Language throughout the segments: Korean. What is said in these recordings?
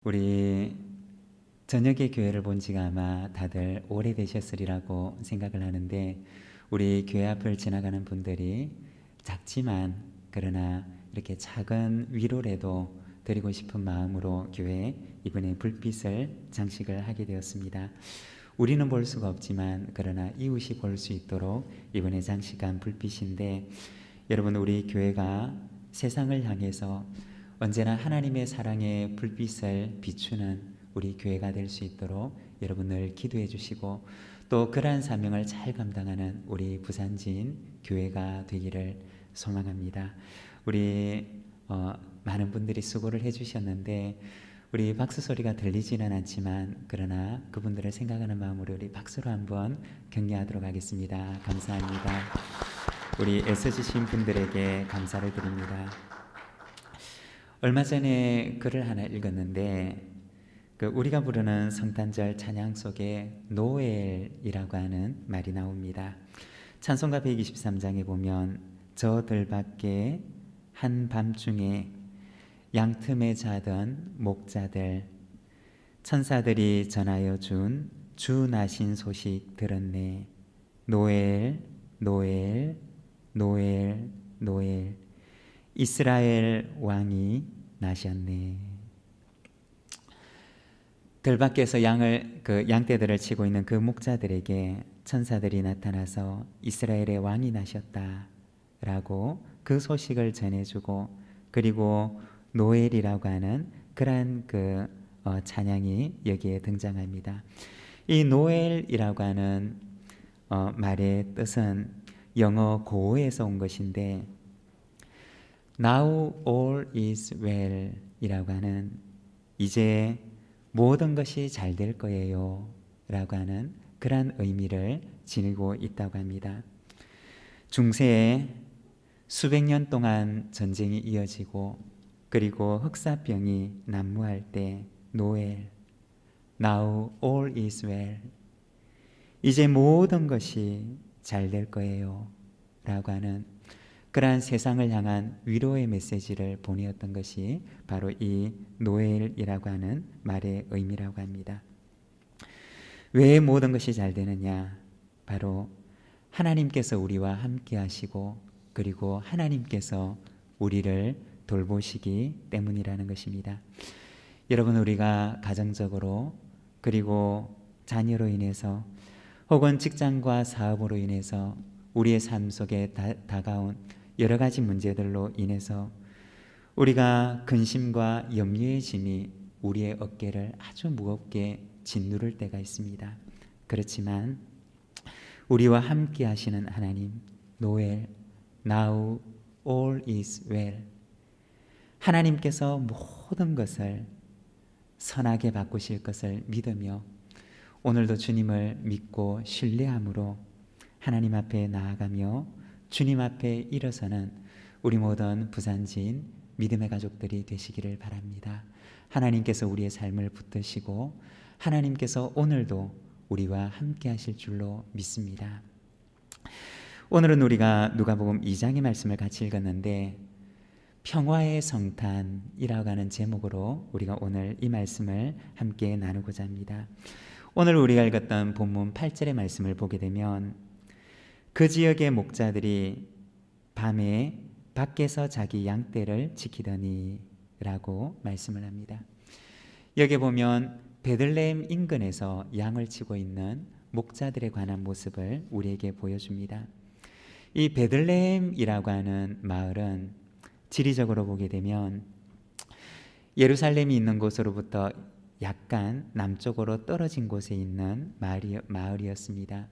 우리 저녁에 교회를 본 지가 아마 다들 오래되셨으리라고 생각을 하는데, 우리 교회 앞을 지나가는 분들이 작지만 그러나 이렇게 작은 위로라도 드리고 싶은 마음으로 교회에 이번에 불빛을 장식을 하게 되었습니다. 우리는 볼 수가 없지만 그러나 이웃이 볼 수 있도록 이번에 장식한 불빛인데, 여러분, 우리 교회가 세상을 향해서 언제나 하나님의 사랑의 불빛을 비추는 우리 교회가 될 수 있도록 여러분을 기도해 주시고, 또 그러한 사명을 잘 감당하는 우리 부산진 교회가 되기를 소망합니다. 우리 많은 분들이 수고를 해주셨는데 우리 박수 소리가 들리지는 않지만 그러나 그분들을 생각하는 마음으로 우리 박수로 한번 격려하도록 하겠습니다. 감사합니다. 우리 애써주신 분들에게 감사를 드립니다. 얼마 전에 글을 하나 읽었는데, 우리가 부르는 성탄절 찬양 속에 노엘이라고 하는 말이 나옵니다. 찬송가 123장에 보면 저 들밖에 한밤중에 양틈에 자던 목자들, 천사들이 전하여 준 주 나신 소식 들었네. 노엘, 노엘, 노엘, 노엘, 이스라엘 왕이 나셨네. 들밖에서 양떼들을 치고 있는 그 목자들에게 천사들이 나타나서 이스라엘의 왕이 나셨다라고 그 소식을 전해주고, 그리고 노엘이라고 하는 그러한 찬양이 여기에 등장합니다. 이 노엘이라고 하는 말의 뜻은 영어 고어에서 온 것인데, Now all is well 이라고 하는, 이제 모든 것이 잘 될 거예요 라고 하는 그러한 의미를 지니고 있다고 합니다. 중세에 수백 년 동안 전쟁이 이어지고, 그리고 흑사병이 난무할 때 노엘, Now all is well, 이제 모든 것이 잘 될 거예요 라고 하는 그러한 세상을 향한 위로의 메시지를 보내었던 것이 바로 이 노엘이라고 하는 말의 의미라고 합니다. 왜 모든 것이 잘 되느냐? 바로 하나님께서 우리와 함께 하시고, 그리고 하나님께서 우리를 돌보시기 때문이라는 것입니다. 여러분, 우리가 가정적으로, 그리고 자녀로 인해서, 혹은 직장과 사업으로 인해서 우리의 삶 속에 다가온 여러 가지 문제들로 인해서 우리가 근심과 염려의 짐이 우리의 어깨를 아주 무겁게 짓누를 때가 있습니다. 그렇지만 우리와 함께 하시는 하나님, 노엘, Now all is well, 하나님께서 모든 것을 선하게 바꾸실 것을 믿으며 오늘도 주님을 믿고 신뢰함으로 하나님 앞에 나아가며 주님 앞에 일어서는 우리 모든 부산진 믿음의 가족들이 되시기를 바랍니다. 하나님께서 우리의 삶을 붙드시고 하나님께서 오늘도 우리와 함께 하실 줄로 믿습니다. 오늘은 우리가 누가복음 2장의 말씀을 같이 읽었는데, 평화의 성탄이라고 하는 제목으로 우리가 오늘 이 말씀을 함께 나누고자 합니다. 오늘 우리가 읽었던 본문 8절의 말씀을 보게 되면, 그 지역의 목자들이 밤에 밖에서 자기 양떼를 지키더니 라고 말씀을 합니다. 여기 보면 베들레헴 인근에서 양을 치고 있는 목자들에 관한 모습을 우리에게 보여줍니다. 이 베들레헴이라고 하는 마을은 지리적으로 보게 되면 예루살렘이 있는 곳으로부터 약간 남쪽으로 떨어진 곳에 있는 마을이었습니다.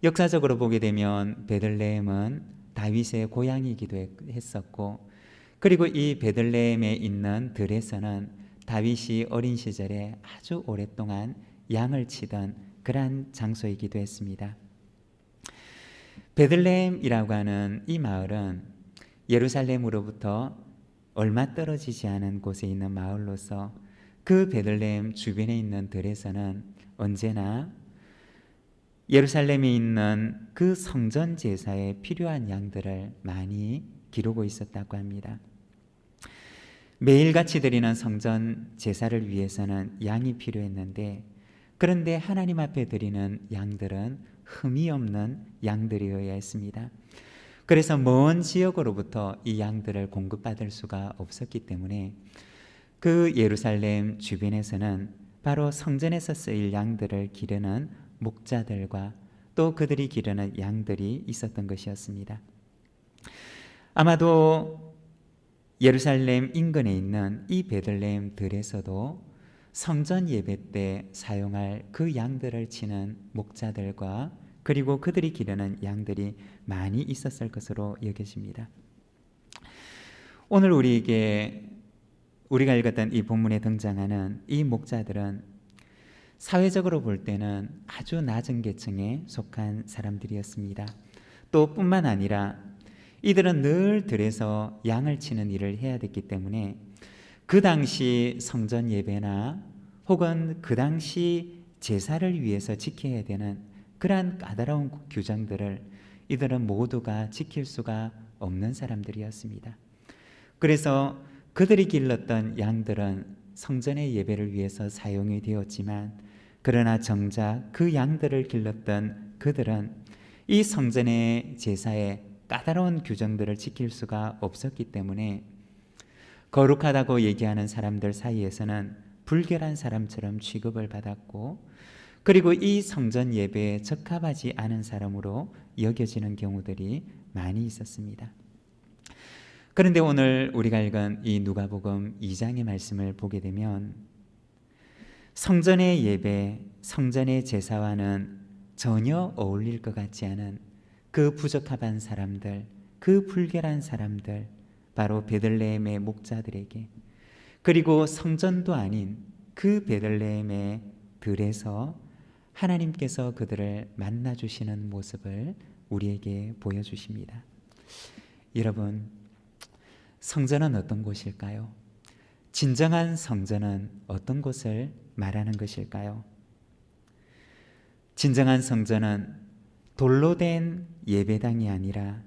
역사적으로 보게 되면 베들레헴은 다윗의 고향이기도 했었고, 그리고 이 베들레헴에 있는 들에서는 다윗이 어린 시절에 아주 오랫동안 양을 치던 그러한 장소이기도 했습니다. 베들레헴이라고 하는 이 마을은 예루살렘으로부터 얼마 떨어지지 않은 곳에 있는 마을로서 그 베들레헴 주변에 있는 들에서는 언제나 예루살렘에 있는 그 성전 제사에 필요한 양들을 많이 기르고 있었다고 합니다. 매일같이 드리는 성전 제사를 위해서는 양이 필요했는데, 그런데 하나님 앞에 드리는 양들은 흠이 없는 양들이어야 했습니다. 그래서 먼 지역으로부터 이 양들을 공급받을 수가 없었기 때문에 그 예루살렘 주변에서는 바로 성전에서 쓰일 양들을 기르는 목자들과 또 그들이 기르는 양들이 있었던 것이었습니다. 아마도 예루살렘 인근에 있는 이 베들레헴 들에서도 성전 예배 때 사용할 그 양들을 치는 목자들과 그리고 그들이 기르는 양들이 많이 있었을 것으로 여겨집니다. 오늘 우리가 읽었던 이 본문에 등장하는 이 목자들은 사회적으로 볼 때는 아주 낮은 계층에 속한 사람들이었습니다. 또 뿐만 아니라 이들은 늘 들에서 양을 치는 일을 해야 됐기 때문에 그 당시 성전 예배나 혹은 그 당시 제사를 위해서 지켜야 되는 그러한 까다로운 규정들을 이들은 모두가 지킬 수가 없는 사람들이었습니다. 그래서 그들이 길렀던 양들은 성전의 예배를 위해서 사용이 되었지만, 그러나 정작 그 양들을 길렀던 그들은 이 성전의 제사에 까다로운 규정들을 지킬 수가 없었기 때문에 거룩하다고 얘기하는 사람들 사이에서는 불결한 사람처럼 취급을 받았고, 그리고 이 성전 예배에 적합하지 않은 사람으로 여겨지는 경우들이 많이 있었습니다. 그런데 오늘 우리가 읽은 이 누가복음 2장의 말씀을 보게 되면 성전의 예배, 성전의 제사와는 전혀 어울릴 것 같지 않은 그 부적합한 사람들, 그 불결한 사람들, 바로 베들레헴의 목자들에게, 그리고 성전도 아닌 그 베들레헴의 들에서 하나님께서 그들을 만나주시는 모습을 우리에게 보여주십니다. 여러분, 성전은 어떤 곳일까요? 진정한 성전은 어떤 곳을 말하는 것일까요? 진정한 성전은 돌로 된 예배당이 아니라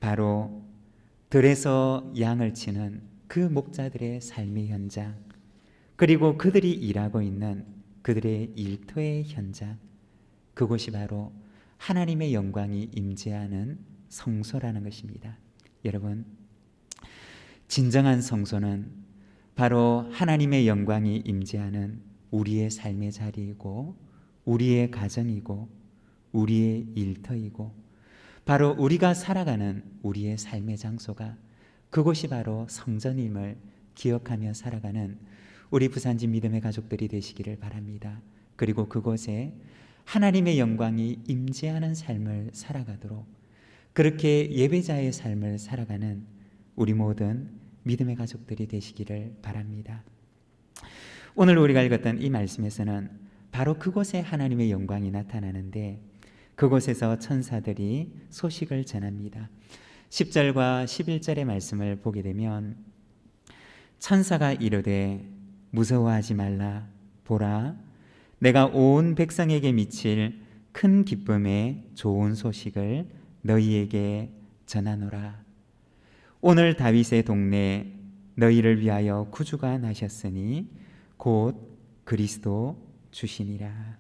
바로 들에서 양을 치는 그 목자들의 삶의 현장, 그리고 그들이 일하고 있는 그들의 일터의 현장, 그곳이 바로 하나님의 영광이 임재하는 성소라는 것입니다. 여러분, 진정한 성소는 바로 하나님의 영광이 임재하는 우리의 삶의 자리이고, 우리의 가정이고, 우리의 일터이고, 바로 우리가 살아가는 우리의 삶의 장소가 그곳이 바로 성전임을 기억하며 살아가는 우리 부산진 믿음의 가족들이 되시기를 바랍니다. 그리고 그곳에 하나님의 영광이 임재하는 삶을 살아가도록, 그렇게 예배자의 삶을 살아가는 우리 모든 믿음의 가족들이 되시기를 바랍니다. 오늘 우리가 읽었던 이 말씀에서는 바로 그곳에 하나님의 영광이 나타나는데, 그곳에서 천사들이 소식을 전합니다. 10절과 11절의 말씀을 보게 되면 천사가 이르되 무서워하지 말라. 보라, 내가 온 백성에게 미칠 큰 기쁨의 좋은 소식을 너희에게 전하노라. 오늘 다윗의 동네에 너희를 위하여 구주가 나셨으니 곧 그리스도 주시니라.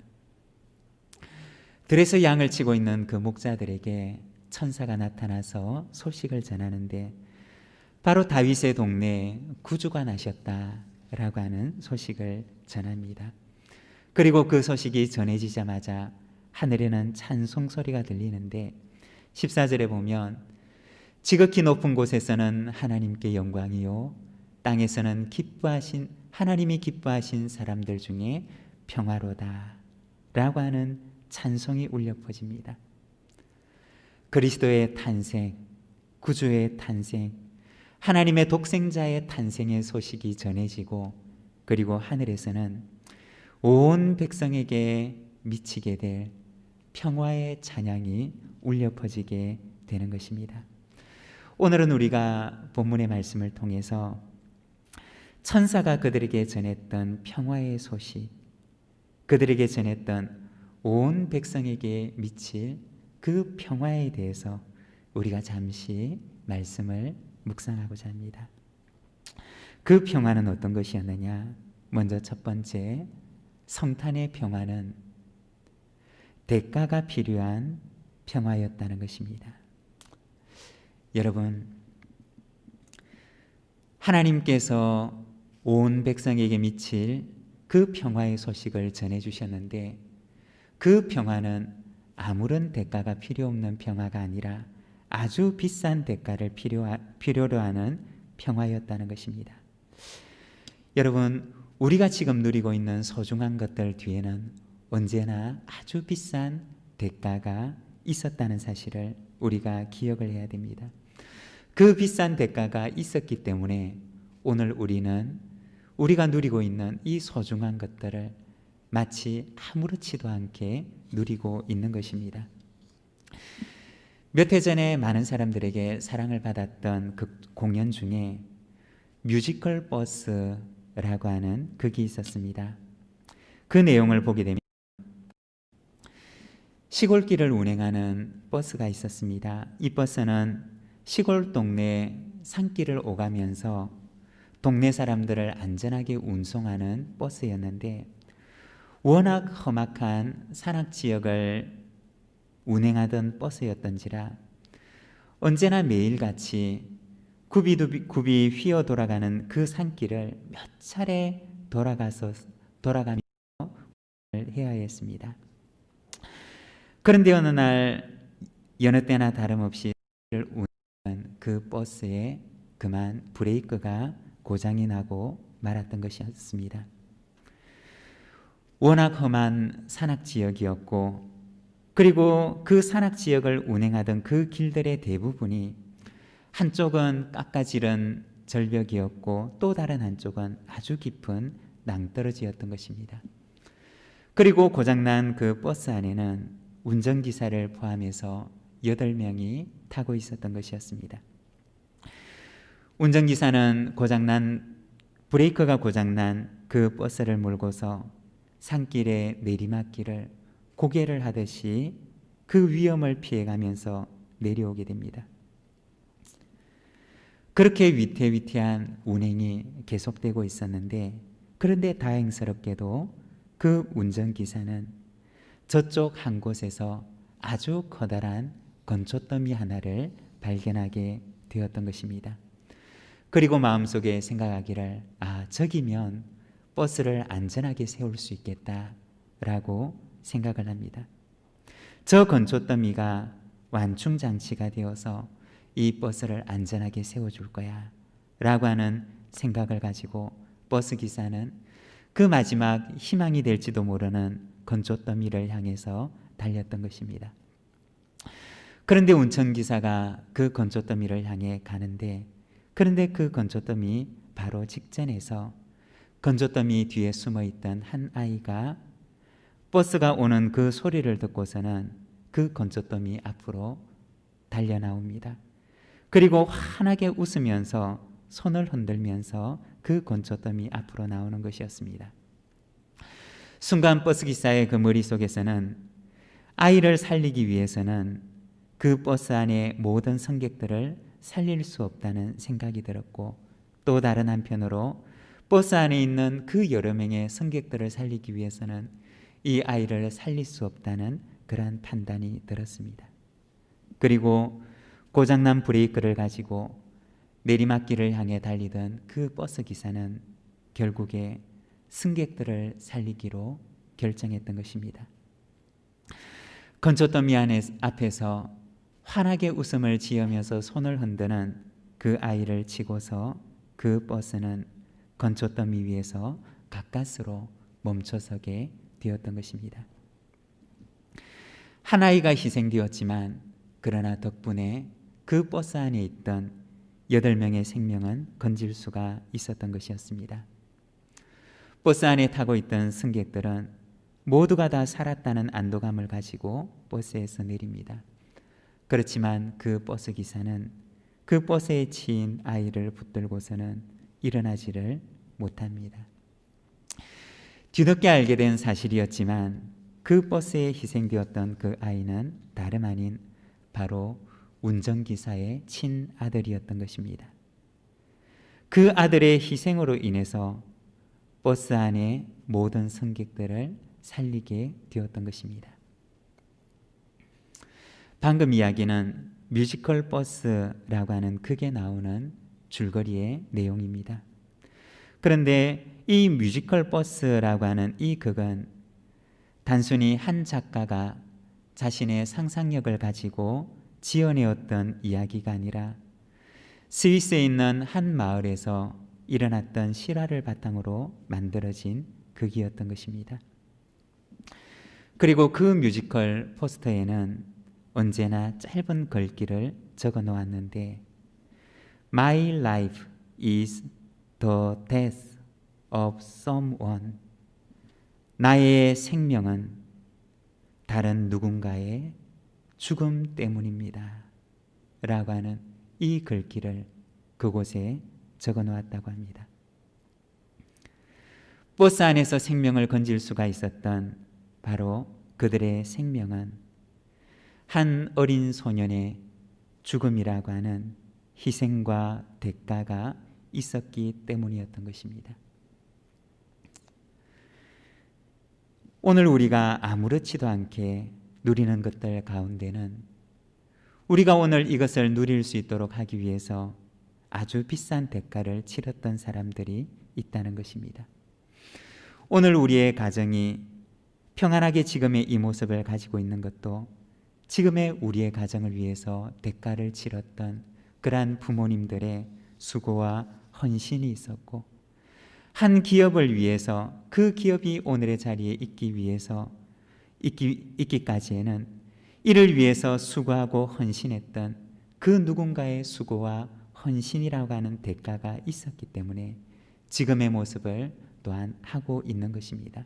들에서 양을 치고 있는 그 목자들에게 천사가 나타나서 소식을 전하는데, 바로 다윗의 동네에 구주가 나셨다라고 하는 소식을 전합니다. 그리고 그 소식이 전해지자마자 하늘에는 찬송 소리가 들리는데, 14절에 보면 지극히 높은 곳에서는 하나님께 영광이요, 땅에서는 하나님이 기뻐하신 사람들 중에 평화로다 라고 하는 찬송이 울려 퍼집니다. 그리스도의 탄생, 구주의 탄생, 하나님의 독생자의 탄생의 소식이 전해지고, 그리고 하늘에서는 온 백성에게 미치게 될 평화의 찬양이 울려 퍼지게 되는 것입니다. 오늘은 우리가 본문의 말씀을 통해서 천사가 그들에게 전했던 평화의 소식, 그들에게 전했던 온 백성에게 미칠 그 평화에 대해서 우리가 잠시 말씀을 묵상하고자 합니다. 그 평화는 어떤 것이었느냐? 먼저 첫 번째, 성탄의 평화는 대가가 필요한 평화였다는 것입니다. 여러분, 하나님께서 온 백성에게 미칠 그 평화의 소식을 전해주셨는데, 그 평화는 아무런 대가가 필요 없는 평화가 아니라 아주 비싼 대가를 필요로 하는 평화였다는 것입니다. 여러분, 우리가 지금 누리고 있는 소중한 것들 뒤에는 언제나 아주 비싼 대가가 있었다는 사실을 우리가 기억을 해야 됩니다. 그 비싼 대가가 있었기 때문에 오늘 우리가 누리고 있는 이 소중한 것들을 마치 아무렇지도 않게 누리고 있는 것입니다. 몇 해 전에 많은 사람들에게 사랑을 받았던 그 공연 중에 뮤지컬 버스라고 하는 극이 있었습니다. 그 내용을 보게 되면 시골길을 운행하는 버스가 있었습니다. 이 버스는 시골 동네 산길을 오가면서 동네 사람들을 안전하게 운송하는 버스였는데, 워낙 험악한 산악지역을 운행하던 버스였던지라 언제나 매일같이 굽이 휘어 돌아가는 그 산길을 몇 차례 돌아가면서 해야 했습니다. 그런데 어느 날 여느 때나 다름없이 운행하는 그 버스에 그만 브레이크가 고장이 나고 말았던 것이었습니다. 워낙 험한 산악지역이었고, 그리고 그 산악지역을 운행하던 그 길들의 대부분이 한쪽은 깎아지른 절벽이었고 또 다른 한쪽은 아주 깊은 낭떠러지였던 것입니다. 그리고 고장난 그 버스 안에는 운전기사를 포함해서 8명이 타고 있었던 것이었습니다. 운전기사는 브레이크가 고장난 그 버스를 몰고서 산길의 내리막길을 고개를 하듯이 그 위험을 피해가면서 내려오게 됩니다. 그렇게 위태위태한 운행이 계속되고 있었는데, 그런데 다행스럽게도 그 운전기사는 저쪽 한 곳에서 아주 커다란 건초더미 하나를 발견하게 되었던 것입니다. 그리고 마음속에 생각하기를, 저기면 버스를 안전하게 세울 수 있겠다라고 생각을 합니다. 저 건초더미가 완충장치가 되어서 이 버스를 안전하게 세워줄 거야 라고 하는 생각을 가지고 버스 기사는 그 마지막 희망이 될지도 모르는 건초더미를 향해서 달렸던 것입니다. 그런데 운전기사가 그 건초더미를 향해 가는데, 그런데 그 건초더미 바로 직전에서 건초더미 뒤에 숨어있던 한 아이가 버스가 오는 그 소리를 듣고서는 그 건초더미 앞으로 달려 나옵니다. 그리고 환하게 웃으면서 손을 흔들면서 그 건초더미 앞으로 나오는 것이었습니다. 순간 버스기사의 그 머릿속에서는 아이를 살리기 위해서는 그 버스 안의 모든 승객들을 살릴 수 없다는 생각이 들었고, 또 다른 한편으로 버스 안에 있는 그 여러 명의 승객들을 살리기 위해서는 이 아이를 살릴 수 없다는 그러한 판단이 들었습니다. 그리고 고장난 브레이크를 가지고 내리막길을 향해 달리던 그 버스 기사는 결국에 승객들을 살리기로 결정했던 것입니다. 건초더미 앞에서 환하게 웃음을 지으면서 손을 흔드는 그 아이를 치고서 그 버스는 건초더미 위에서 가까스로 멈춰서게 되었던 것입니다. 한 아이가 희생되었지만, 그러나 덕분에 그 버스 안에 있던 8명의 생명은 건질 수가 있었던 것이었습니다. 버스 안에 타고 있던 승객들은 모두가 다 살았다는 안도감을 가지고 버스에서 내립니다. 그렇지만 그 버스 기사는 그 버스에 치인 아이를 붙들고서는 일어나지를 못합니다. 뒤늦게 알게 된 사실이었지만, 그 버스에 희생되었던 그 아이는 다름 아닌 바로 운전기사의 친아들이었던 것입니다. 그 아들의 희생으로 인해서 버스 안에 모든 승객들을 살리게 되었던 것입니다. 방금 이야기는 뮤지컬 버스라고 하는 극에 나오는 줄거리의 내용입니다. 그런데 이 뮤지컬 버스라고 하는 이 극은 단순히 한 작가가 자신의 상상력을 가지고 지어내었던 이야기가 아니라 스위스에 있는 한 마을에서 일어났던 실화를 바탕으로 만들어진 극이었던 것입니다. 그리고 그 뮤지컬 포스터에는 언제나 짧은 글귀를 적어 놓았는데 My life is the death of someone. 나의 생명은 다른 누군가의 죽음 때문입니다. 라고 하는 이 글귀를 그곳에 적어 놓았다고 합니다. 버스 안에서 생명을 건질 수가 있었던 바로 그들의 생명은 한 어린 소년의 죽음이라고 하는 희생과 대가가 있었기 때문이었던 것입니다. 오늘 우리가 아무렇지도 않게 누리는 것들 가운데는 우리가 오늘 이것을 누릴 수 있도록 하기 위해서 아주 비싼 대가를 치렀던 사람들이 있다는 것입니다. 오늘 우리의 가정이 평안하게 지금의 이 모습을 가지고 있는 것도 지금의 우리의 가정을 위해서 대가를 치렀던 그러한 부모님들의 수고와 헌신이 있었고, 한 기업을 위해서 그 기업이 오늘의 자리에 있기까지에는 이를 위해서 수고하고 헌신했던 그 누군가의 수고와 헌신이라고 하는 대가가 있었기 때문에 지금의 모습을 또한 하고 있는 것입니다.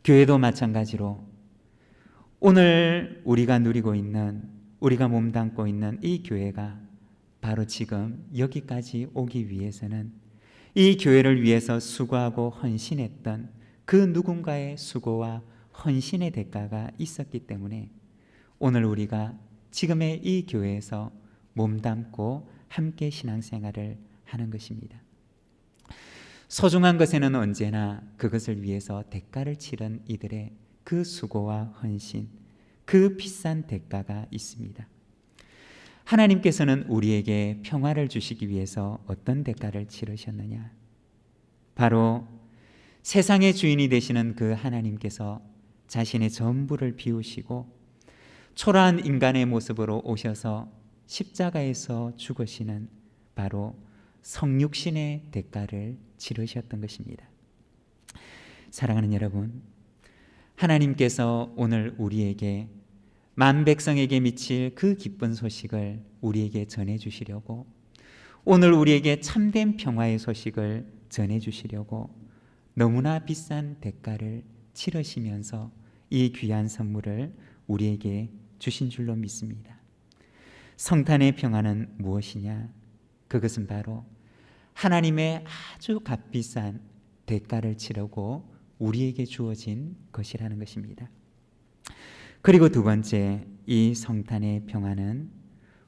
교회도 마찬가지로 오늘 우리가 누리고 있는, 우리가 몸담고 있는 이 교회가 바로 지금 여기까지 오기 위해서는 이 교회를 위해서 수고하고 헌신했던 그 누군가의 수고와 헌신의 대가가 있었기 때문에 오늘 우리가 지금의 이 교회에서 몸담고 함께 신앙생활을 하는 것입니다. 소중한 것에는 언제나 그것을 위해서 대가를 치른 이들의 그 수고와 헌신, 그 비싼 대가가 있습니다. 하나님께서는 우리에게 평화를 주시기 위해서 어떤 대가를 치르셨느냐? 바로 세상의 주인이 되시는 그 하나님께서 자신의 전부를 비우시고 초라한 인간의 모습으로 오셔서 십자가에서 죽으시는 바로 성육신의 대가를 치르셨던 것입니다. 사랑하는 여러분, 하나님께서 오늘 우리에게 만백성에게 미칠 그 기쁜 소식을 우리에게 전해주시려고, 오늘 우리에게 참된 평화의 소식을 전해주시려고 너무나 비싼 대가를 치르시면서 이 귀한 선물을 우리에게 주신 줄로 믿습니다. 성탄의 평화는 무엇이냐? 그것은 바로 하나님의 아주 값비싼 대가를 치르고 우리에게 주어진 것이라는 것입니다. 그리고 두 번째, 이 성탄의 평화는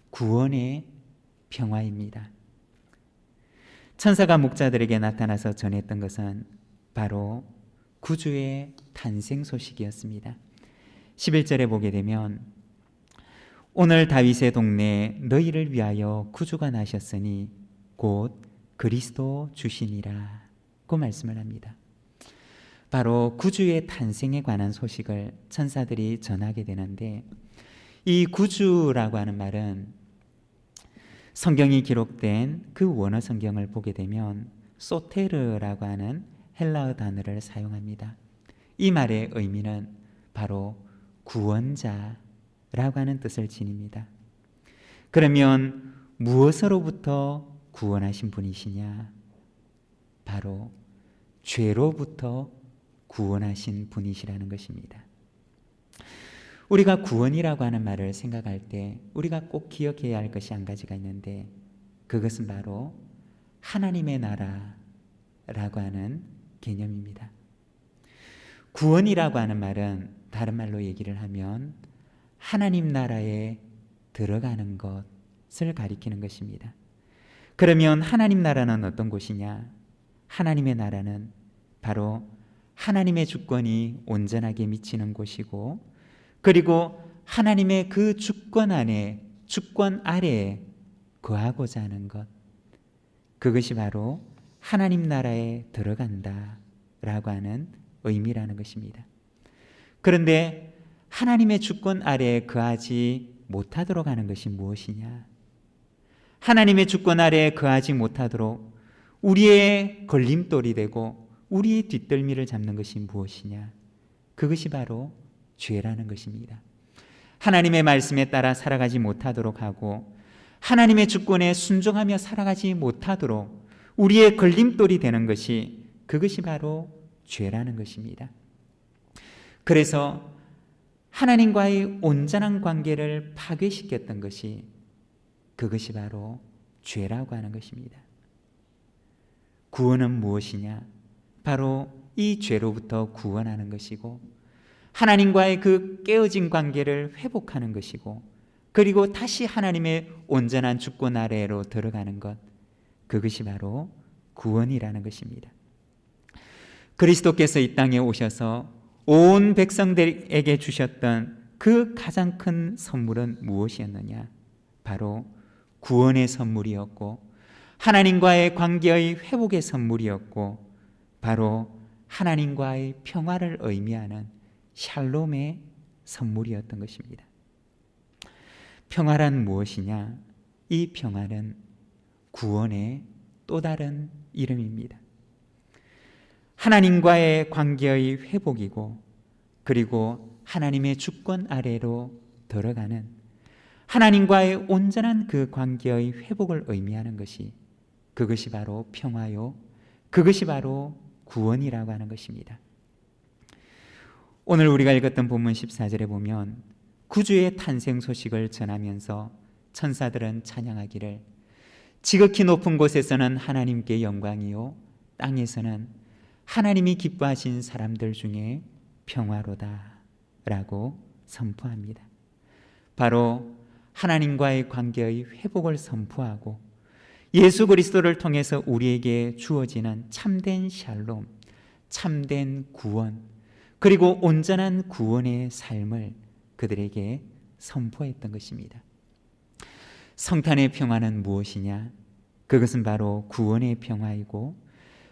구원의 평화입니다. 천사가 목자들에게 나타나서 전했던 것은 바로 구주의 탄생 소식이었습니다. 11절에 보게 되면 오늘 다윗의 동네에 너희를 위하여 구주가 나셨으니 곧 그리스도 주시니라 고 말씀을 합니다. 바로 구주의 탄생에 관한 소식을 천사들이 전하게 되는데, 이 구주라고 하는 말은 성경이 기록된 그 원어 성경을 보게 되면 소테르라고 하는 헬라어 단어를 사용합니다. 이 말의 의미는 바로 구원자라고 하는 뜻을 지닙니다. 그러면 무엇으로부터 구원하신 분이시냐? 바로 죄로부터 구원하신 분이시라는 것입니다. 우리가 구원이라고 하는 말을 생각할 때 우리가 꼭 기억해야 할 것이 한 가지가 있는데, 그것은 바로 하나님의 나라라고 하는 개념입니다. 구원이라고 하는 말은 다른 말로 얘기를 하면 하나님 나라에 들어가는 것을 가리키는 것입니다. 그러면 하나님 나라는 어떤 곳이냐? 하나님의 나라는 바로 하나님의 주권이 온전하게 미치는 곳이고, 그리고 하나님의 그 주권 안에, 주권 아래에 거하고자 하는 것, 그것이 바로 하나님 나라에 들어간다 라고 하는 의미라는 것입니다. 그런데 하나님의 주권 아래에 거하지 못하도록 하는 것이 무엇이냐? 하나님의 주권 아래에 거하지 못하도록 우리의 걸림돌이 되고 우리의 뒷덜미를 잡는 것이 무엇이냐? 그것이 바로 죄라는 것입니다. 하나님의 말씀에 따라 살아가지 못하도록 하고 하나님의 주권에 순종하며 살아가지 못하도록 우리의 걸림돌이 되는 것이, 그것이 바로 죄라는 것입니다. 그래서 하나님과의 온전한 관계를 파괴시켰던 것이, 그것이 바로 죄라고 하는 것입니다. 구원은 무엇이냐? 바로 이 죄로부터 구원하는 것이고, 하나님과의 그 깨어진 관계를 회복하는 것이고, 그리고 다시 하나님의 온전한 주권 아래로 들어가는 것, 그것이 바로 구원이라는 것입니다. 그리스도께서 이 땅에 오셔서 온 백성들에게 주셨던 그 가장 큰 선물은 무엇이었느냐? 바로 구원의 선물이었고, 하나님과의 관계의 회복의 선물이었고, 바로 하나님과의 평화를 의미하는 샬롬의 선물이었던 것입니다. 평화란 무엇이냐? 이 평화는 구원의 또 다른 이름입니다. 하나님과의 관계의 회복이고, 그리고 하나님의 주권 아래로 들어가는 하나님과의 온전한 그 관계의 회복을 의미하는 것이, 그것이 바로 평화요, 그것이 바로 구원이라고 하는 것입니다. 오늘 우리가 읽었던 본문 14절에 보면 구주의 탄생 소식을 전하면서 천사들은 찬양하기를, 지극히 높은 곳에서는 하나님께 영광이요, 땅에서는 하나님이 기뻐하신 사람들 중에 평화로다 라고 선포합니다. 바로 하나님과의 관계의 회복을 선포하고 예수 그리스도를 통해서 우리에게 주어지는 참된 샬롬, 참된 구원, 그리고 온전한 구원의 삶을 그들에게 선포했던 것입니다. 성탄의 평화는 무엇이냐? 그것은 바로 구원의 평화이고,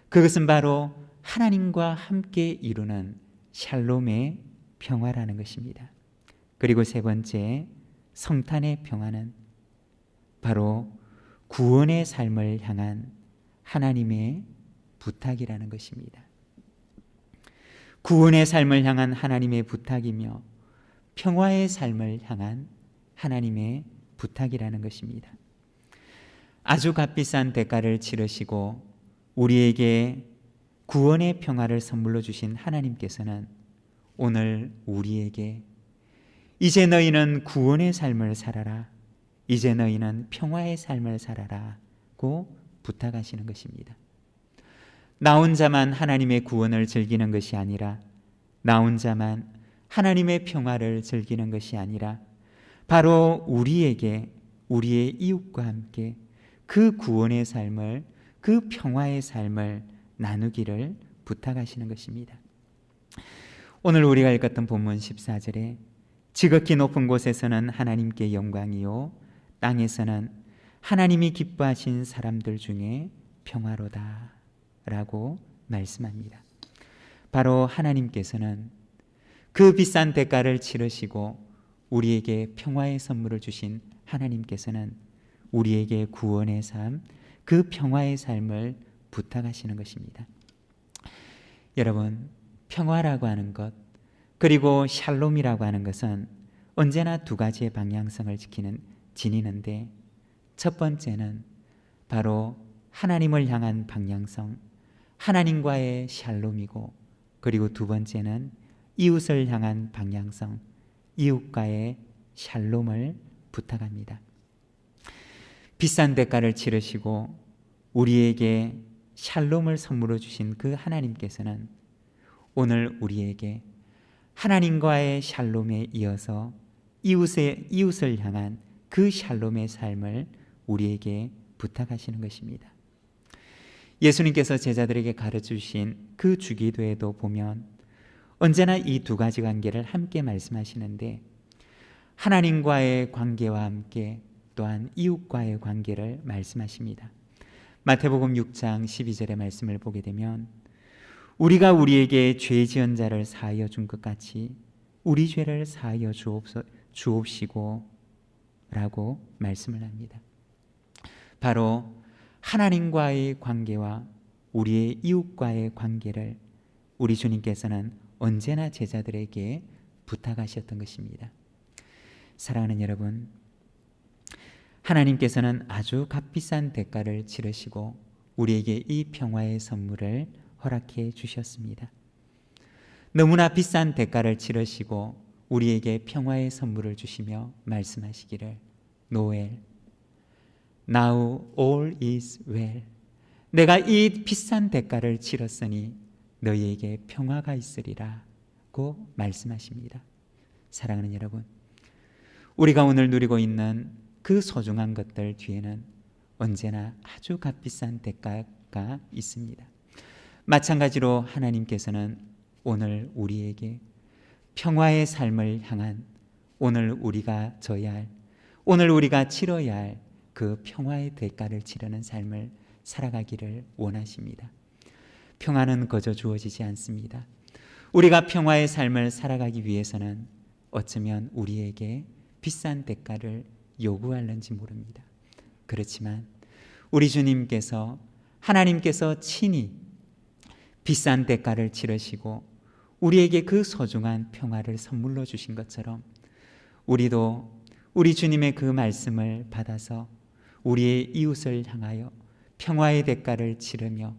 그것은 바로 하나님과 함께 이루는 샬롬의 평화라는 것입니다. 그리고 세 번째, 성탄의 평화는 바로 구원의 삶을 향한 하나님의 부탁이라는 것입니다. 구원의 삶을 향한 하나님의 부탁이며 평화의 삶을 향한 하나님의 부탁이라는 것입니다. 아주 값비싼 대가를 치르시고 우리에게 구원의 평화를 선물로 주신 하나님께서는 오늘 우리에게 이제 너희는 구원의 삶을 살아라, 이제 너희는 평화의 삶을 살아라고 부탁하시는 것입니다. 나 혼자만 하나님의 구원을 즐기는 것이 아니라, 나 혼자만 하나님의 평화를 즐기는 것이 아니라, 바로 우리에게, 우리의 이웃과 함께 그 구원의 삶을, 그 평화의 삶을 나누기를 부탁하시는 것입니다. 오늘 우리가 읽었던 본문 14절에 지극히 높은 곳에서는 하나님께 영광이요, 땅에서는 하나님이 기뻐하신 사람들 중에 평화로다 라고 말씀합니다. 바로 하나님께서는 그 비싼 대가를 치르시고 우리에게 평화의 선물을 주신 하나님께서는 우리에게 구원의 삶, 그 평화의 삶을 부탁하시는 것입니다. 여러분, 평화라고 하는 것, 그리고 샬롬이라고 하는 것은 언제나 두 가지의 방향성을 지니는데, 첫 번째는 바로 하나님을 향한 방향성, 하나님과의 샬롬이고, 그리고 두 번째는 이웃을 향한 방향성, 이웃과의 샬롬을 부탁합니다. 비싼 대가를 치르시고 우리에게 샬롬을 선물로 주신 그 하나님께서는 오늘 우리에게 하나님과의 샬롬에 이어서 이웃을 향한 그 샬롬의 삶을 우리에게 부탁하시는 것입니다. 예수님께서 제자들에게 가르쳐 주신 그 주기도에도 보면 언제나 이 두 가지 관계를 함께 말씀하시는데, 하나님과의 관계와 함께 또한 이웃과의 관계를 말씀하십니다. 마태복음 6장 12절의 말씀을 보게 되면 우리가 우리에게 죄 지은 자를 사하여 준 것 같이 우리 죄를 사하여 주옵시고 라고 말씀을 합니다. 바로 하나님과의 관계와 우리의 이웃과의 관계를 우리 주님께서는 언제나 제자들에게 부탁하셨던 것입니다. 사랑하는 여러분, 하나님께서는 아주 값비싼 대가를 치르시고 우리에게 이 평화의 선물을 허락해 주셨습니다. 너무나 비싼 대가를 치르시고 우리에게 평화의 선물을 주시며 말씀하시기를, 노엘, now all is well. 내가 이 비싼 대가를 치렀으니 너희에게 평화가 있으리라고 말씀하십니다. 사랑하는 여러분, 우리가 오늘 누리고 있는 그 소중한 것들 뒤에는 언제나 아주 값비싼 대가가 있습니다. 마찬가지로 하나님께서는 오늘 우리에게 평화의 삶을 향한, 오늘 우리가 져야 할, 오늘 우리가 치러야 할 그 평화의 대가를 치르는 삶을 살아가기를 원하십니다. 평화는 거저 주어지지 않습니다. 우리가 평화의 삶을 살아가기 위해서는 어쩌면 우리에게 비싼 대가를 요구할는지 모릅니다. 그렇지만 우리 주님께서, 하나님께서 친히 비싼 대가를 치르시고 우리에게 그 소중한 평화를 선물로 주신 것처럼 우리도 우리 주님의 그 말씀을 받아서 우리의 이웃을 향하여 평화의 대가를 치르며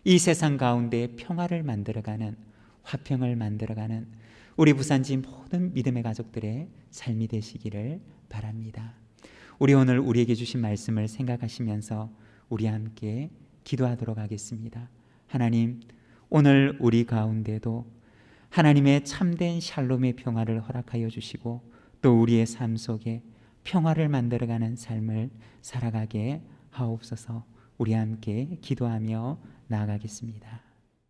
이 세상 가운데 평화를 만들어가는, 화평을 만들어가는 우리 부산지 모든 믿음의 가족들의 삶이 되시기를 바랍니다. 우리 오늘 우리에게 주신 말씀을 생각하시면서 우리 함께 기도하도록 하겠습니다. 하나님, 오늘 우리 가운데도 하나님의 참된 샬롬의 평화를 허락하여 주시고 또 우리의 삶 속에 평화를 만들어가는 삶을 살아가게 하옵소서. 우리 함께 기도하며 나아가겠습니다.